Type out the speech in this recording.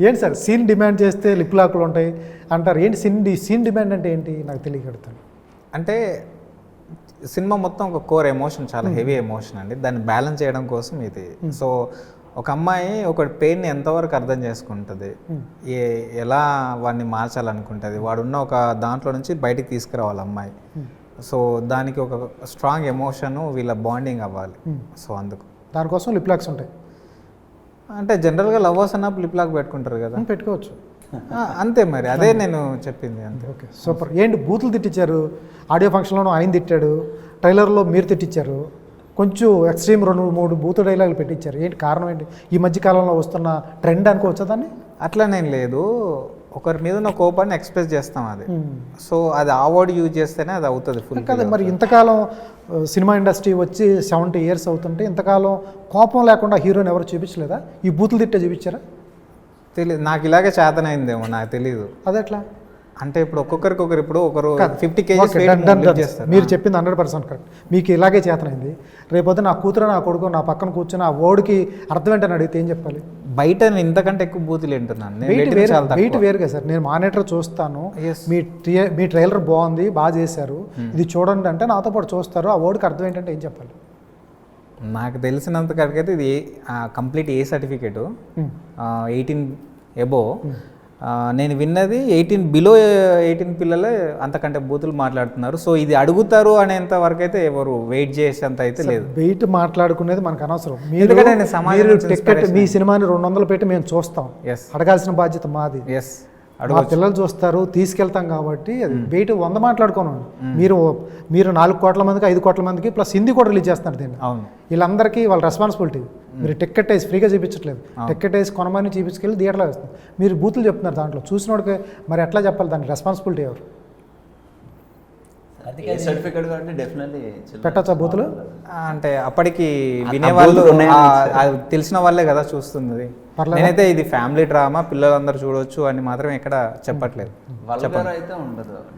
ఏంటి sir scene demand చేస్తే lip లాక్లు ఉంటాయి అంటారు, ఏంటి సీన్ డిమాండ్ అంటే ఏంటి నాకు తెలియకడుతాను. అంటే సినిమా మొత్తం ఒక కోర్ ఎమోషన్, చాలా హెవీ ఎమోషన్ అండి. దాన్ని బ్యాలెన్స్ చేయడం కోసం ఇది. సో ఒక అమ్మాయి ఒక పెయిన్ని ఎంతవరకు అర్థం చేసుకుంటుంది, ఎలా వాడిని మార్చాలనుకుంటుంది, వాడున్న ఒక దాంట్లో నుంచి బయటికి తీసుకురావాలి అమ్మాయి. సో దానికి ఒక స్ట్రాంగ్ ఎమోషను, వీళ్ళ బాండింగ్ అవ్వాలి. సో అందుకు దానికోసం లిప్ లాక్స్ ఉంటాయి. అంటే జనరల్గా లవర్స్ అన్నప్పుడు లిప్ లాక్ పెట్టుకుంటారు కదా, పెట్టుకోవచ్చు. అంతే మరి, అదే నేను చెప్పింది అంతే. Okay super. ఏంటి బూతులు తిట్టించారు, ఆడియో ఫంక్షన్లోనూ ఆయన తిట్టాడు, ట్రైలర్లో మీరు తిట్టించారు, కొంచెం ఎక్స్ట్రీమ్ 2-3 బూతు డైలాగులు పెట్టించారు. ఏంటి కారణం ఏంటి? ఈ మధ్య కాలంలో వస్తున్న ట్రెండ్ అనుకోవచ్చా దాన్ని? అట్లనేం లేదు, ఒకరి మీద ఉన్న కోపాన్ని ఎక్స్ప్రెస్ చేస్తాం అది. సో అది ఆ వర్డ్ యూజ్ చేస్తేనే అది అవుతుంది ఫుల్ కదా. మరి ఇంతకాలం సినిమా ఇండస్ట్రీ వచ్చి 70 years అవుతుంటే ఇంతకాలం కోపం లేకుండా హీరోని ఎవరు చూపించలేదా? ఈ బూతులు తిట్టే చూపించారా? తెలియదు, నాకు ఇలాగే చేతనైందేమో, నాకు తెలియదు. అదెట్లా అంటే ఇప్పుడు ఒక్కొక్కరికొకరు, ఇప్పుడు ఒకరు 50 kgs చేస్తారు. మీరు చెప్పింది 100% కరెక్ట్. మీకు ఇలాగే చేతనైంది, రేపొద్దు నా కూతురు నా కొడుకు నా పక్కన కూర్చొని ఆ వర్డ్కి అర్థం ఏంటని అడిగితే ఏం చెప్పాలి? బయట నేను ఇంతకంటే ఎక్కువ బూతులు వింటున్నాను. వెయిట్ వేరుగా సార్, నేను మానిటర్ చూస్తాను, మీ ట్రైలర్ బాగుంది, బాగా చేశారు, ఇది చూడండి అంటే నాతో పాటు చూస్తారు, ఆ వర్డ్కి అర్థం ఏంటంటే ఏం చెప్పాలి? నాకు తెలిసినంత కరెక్ట్ ఇది కంప్లీట్ ఏ సర్టిఫికేటు 18 above. నేను విన్నది 18 below 18 పిల్లలే అంతకంటే బూతులు మాట్లాడుతున్నారు. సో ఇది అడుగుతారు అనేంత వరకు అయితే ఎవరు వెయిట్ చేసేంత అయితే లేదు. వెయిట్ మాట్లాడుకునేది మనకు అనవసరం. మీరు టికెట్ మీ సినిమాని 200 పెట్టి మేము చూస్తాం, అడగాల్సిన బాధ్యత మాది. మా పిల్లలు చూస్తారు, తీసుకెళ్తాం కాబట్టి అది వెయిట్ 100 మాట్లాడుకోను. మీరు 4 కోట్ల మందికి 5 కోట్ల మందికి ప్లస్ హిందీ కూడా రిలీజ్ చేస్తున్నారు దీన్ని. వీళ్ళందరికీ వాళ్ళ రెస్పాన్సిబిలిటీ. మీరు టికెట్ వేసి ఫ్రీగా చూపించట్లేదు, టికెట్ వేసి కొనమని చూపించుకెళ్ళి థియేటర్లో వేస్తుంది. మీరు బూతులు చెప్తున్నారు దాంట్లో, చూసినోడికి మరి ఎట్లా చెప్పాలి? దానికి రెస్పాన్సిబిలిటీ ఎవరు? పెట్టచ్చా బూతులు? అంటే అప్పటికి వినేవాళ్ళు తెలిసిన వాళ్ళే కదా చూస్తున్నది. నేనైతే ఇది ఫ్యామిలీ డ్రామా, పిల్లలందరూ చూడొచ్చు అని మాత్రం ఎక్కడ చెప్పట్లేదు. చెప్పండి అయితే ఉండదు.